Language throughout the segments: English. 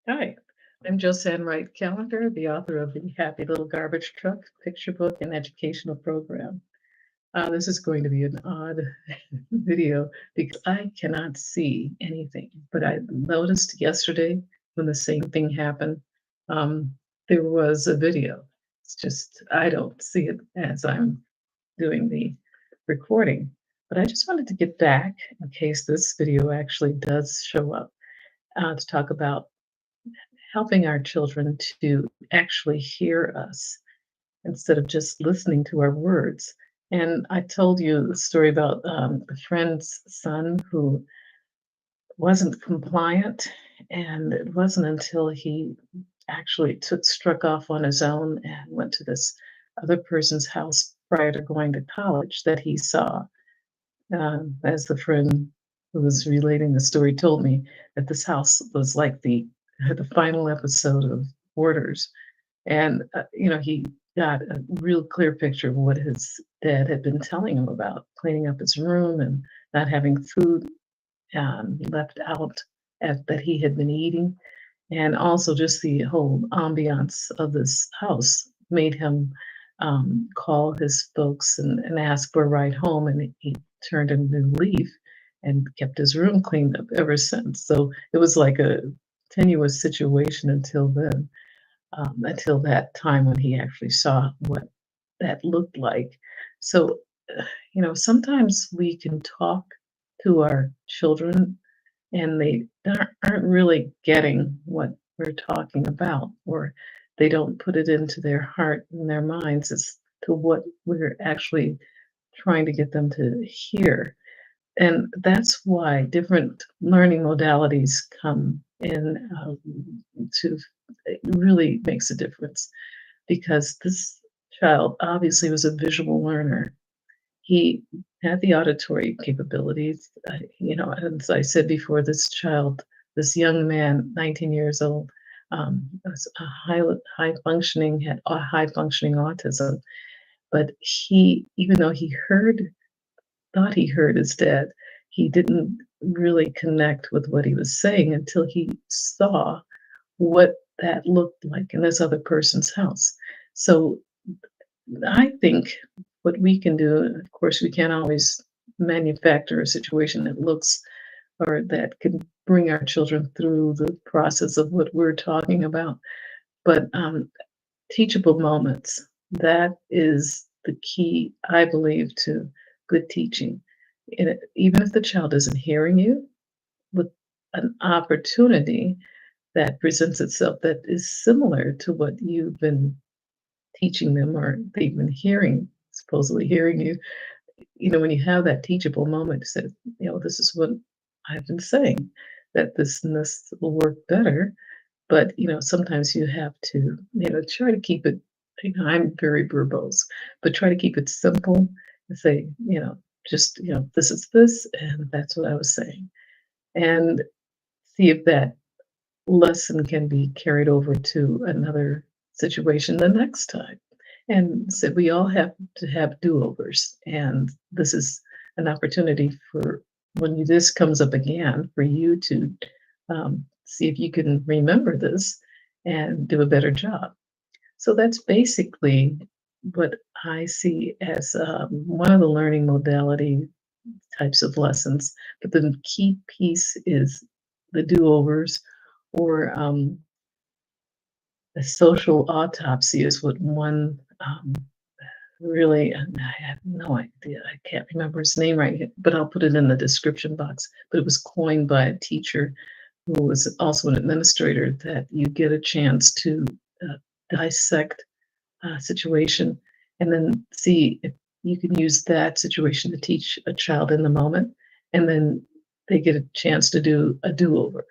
Hi, I'm Josanne Wright Callender, the author of the Happy Little Garbage Truck picture book and educational program. This is going to be an odd video because I cannot see anything. But I noticed yesterday when the same thing happened, um, there was a video. It's just, I don't see it as I'm doing the recording. But I just wanted to get back in case this video actually does show up to talk about helping our children to actually hear us instead of just listening to our words. And I told you the story about a friend's son who wasn't compliant, and it wasn't until he actually struck off on his own and went to this other person's house prior to going to college that he saw, as the friend who was relating the story told me, that this house was like the final episode of Borders, and he got a real clear picture of what his dad had been telling him about cleaning up his room and not having food left out that he had been eating, and also just the whole ambiance of this house made him call his folks and ask for a ride home, and he turned a new leaf and kept his room cleaned up ever since. So it was like a tenuous situation until then, until that time when he actually saw what that looked like. So, sometimes we can talk to our children and they aren't really getting what we're talking about, or they don't put it into their heart and their minds as to what we're actually trying to get them to hear. And that's why different learning modalities come in to it really makes a difference because this child obviously was a visual learner. He had the auditory capabilities. As I said before, this young man, 19 years old, was a high functioning, had a high functioning autism. But even though thought he heard his dad, he didn't really connect with what he was saying until he saw what that looked like in this other person's house. So I think what we can do, of course, we can't always manufacture a situation that looks or that can bring our children through the process of what we're talking about. But teachable moments, that is the key, I believe, to good teaching. Even if the child isn't hearing you, with an opportunity that presents itself that is similar to what you've been teaching them or they've been supposedly hearing you, when you have that teachable moment, say, this is what I've been saying, that this and this will work better. But, sometimes you have to, try to keep it, I'm very verbose, but try to keep it simple and say, just, this is this, and that's what I was saying. And see if that lesson can be carried over to another situation the next time. And so we all have to have do-overs, and this is an opportunity for when this comes up again for you to see if you can remember this and do a better job. So that's basically what I see as one of the learning modality types of lessons. But the key piece is the do-overs, or a social autopsy is what one really, and I have no idea. I can't remember his name right here, but I'll put it in the description box. But it was coined by a teacher who was also an administrator, that you get a chance to uh, dissect a situation and then see if you can use that situation to teach a child in the moment, and then they get a chance to do a do-over.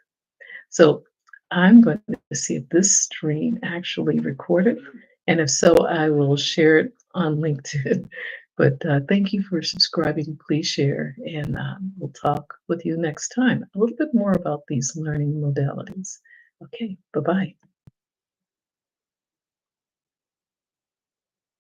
So I'm going to see if this stream actually recorded, and if so, I will share it on LinkedIn. But thank you for subscribing. Please share, and we'll talk with you next time a little bit more about these learning modalities. Okay, bye bye.